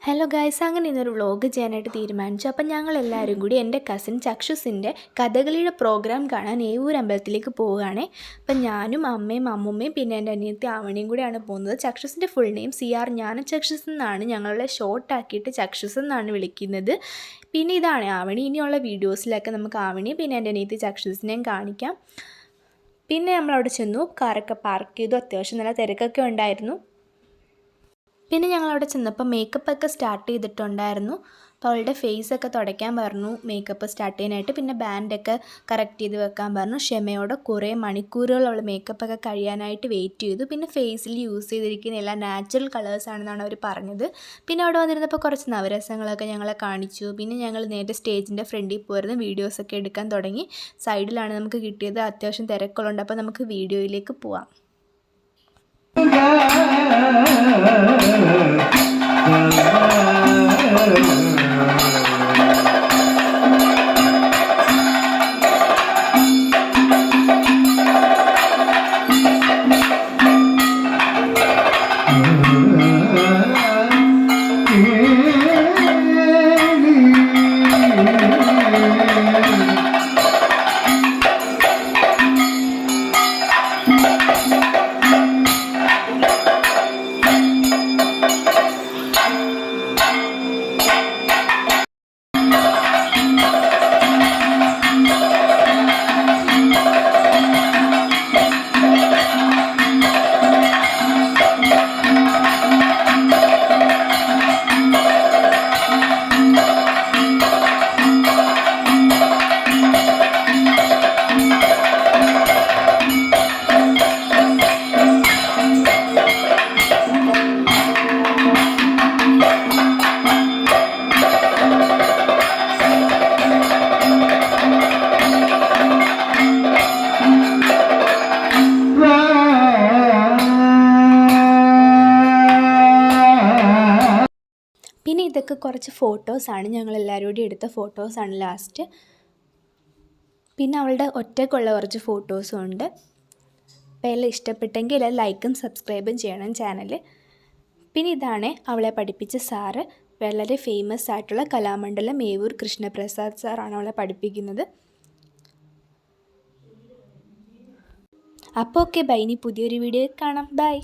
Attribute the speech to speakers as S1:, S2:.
S1: Hello guys, അങ്ങനെ ഇന്നൊരു vlog ചെയ്യാനായിട്ട് തീരുമാനിച്ചു. അപ്പം ഞങ്ങളെല്ലാവരും കൂടി എൻ്റെ കസിൻ ചക്ഷുസിൻ്റെ കഥകളിയുടെ പ്രോഗ്രാം കാണാൻ ഏവൂർ അമ്പലത്തിലേക്ക് പോവുകയാണ്. അപ്പം ഞാനും അമ്മയും അമ്മുമ്മയും പിന്നെ എൻ്റെ അനിയത്തി ആവണിയും കൂടിയാണ് പോകുന്നത്. ചക്ഷുസിൻ്റെ ഫുൾ നെയിം CR ജ്ഞാനചക്ഷുസ് എന്നാണ്. ഞങ്ങളുടെ ഷോർട്ടാക്കിയിട്ട് ചക്ഷുസ് എന്നാണ് വിളിക്കുന്നത്. പിന്നെ ഇതാണ് ആവണി. ഇനിയുള്ള വീഡിയോസിലൊക്കെ നമുക്ക് ആവണി പിന്നെ എൻ്റെ അനിയത്തി ചക്ഷുസിനെയും കാണിക്കാം. പിന്നെ നമ്മളവിടെ ചെന്നു, കാറൊക്കെ പാർക്ക് ചെയ്തു. അത്യാവശ്യം നല്ല തിരക്കൊക്കെ ഉണ്ടായിരുന്നു. പിന്നെ ഞങ്ങളവിടെ ചെന്നപ്പോൾ മേക്കപ്പൊക്കെ സ്റ്റാർട്ട് ചെയ്തിട്ടുണ്ടായിരുന്നു. അപ്പോൾ അവളുടെ ഫേസൊക്കെ തുടയ്ക്കാൻ പറഞ്ഞു മേക്കപ്പ് സ്റ്റാർട്ട് ചെയ്യാനായിട്ട്. പിന്നെ ബാൻഡൊക്കെ കറക്റ്റ് ചെയ്ത് വെക്കാൻ പറഞ്ഞു. ക്ഷമയോടെ കുറേ മണിക്കൂറുകൾ അവൾ മേക്കപ്പൊക്കെ കഴിയാനായിട്ട് വെയിറ്റ് ചെയ്തു. പിന്നെ ഫേസിൽ യൂസ് ചെയ്തിരിക്കുന്ന എല്ലാം നാച്ചുറൽ കളേഴ്സാണെന്നാണ് അവർ പറഞ്ഞത്. പിന്നെ അവിടെ വന്നിരുന്നപ്പോൾ കുറച്ച് നവരസങ്ങളൊക്കെ ഞങ്ങളെ കാണിച്ചു. പിന്നെ ഞങ്ങൾ നേരെ സ്റ്റേജിൻ്റെ ഫ്രണ്ടിൽ പോയിരുന്നു വീഡിയോസൊക്കെ എടുക്കാൻ തുടങ്ങി. സൈഡിലാണ് നമുക്ക് കിട്ടിയത്. അത്യാവശ്യം തിരക്കുകളുണ്ട്. അപ്പോൾ നമുക്ക് വീഡിയോയിലേക്ക് പോവാം. പിന്നെ ഇതൊക്കെ കുറച്ച് ഫോട്ടോസാണ്, ഞങ്ങളെല്ലാവരും കൂടി എടുത്ത ഫോട്ടോസാണ് ലാസ്റ്റ്. പിന്നെ അവളുടെ ഒറ്റയ്ക്കുള്ള കുറച്ച് ഫോട്ടോസും ഉണ്ട്. അപ്പോൾ എല്ലാം ഇഷ്ടപ്പെട്ടെങ്കിൽ എല്ലാം ലൈക്കും സബ്സ്ക്രൈബും ചെയ്യണം ചാനൽ. പിന്നെ ഇതാണ് അവളെ പഠിപ്പിച്ച സാറ്. വളരെ ഫേമസ് ആയിട്ടുള്ള കലാമണ്ഡലം ഏവൂർ കൃഷ്ണപ്രസാദ് സാറാണ് അവളെ പഠിപ്പിക്കുന്നത്. അപ്പോൾ ഓക്കെ, ബൈ. ഇനി പുതിയൊരു വീഡിയോ കാണാം. ബൈ.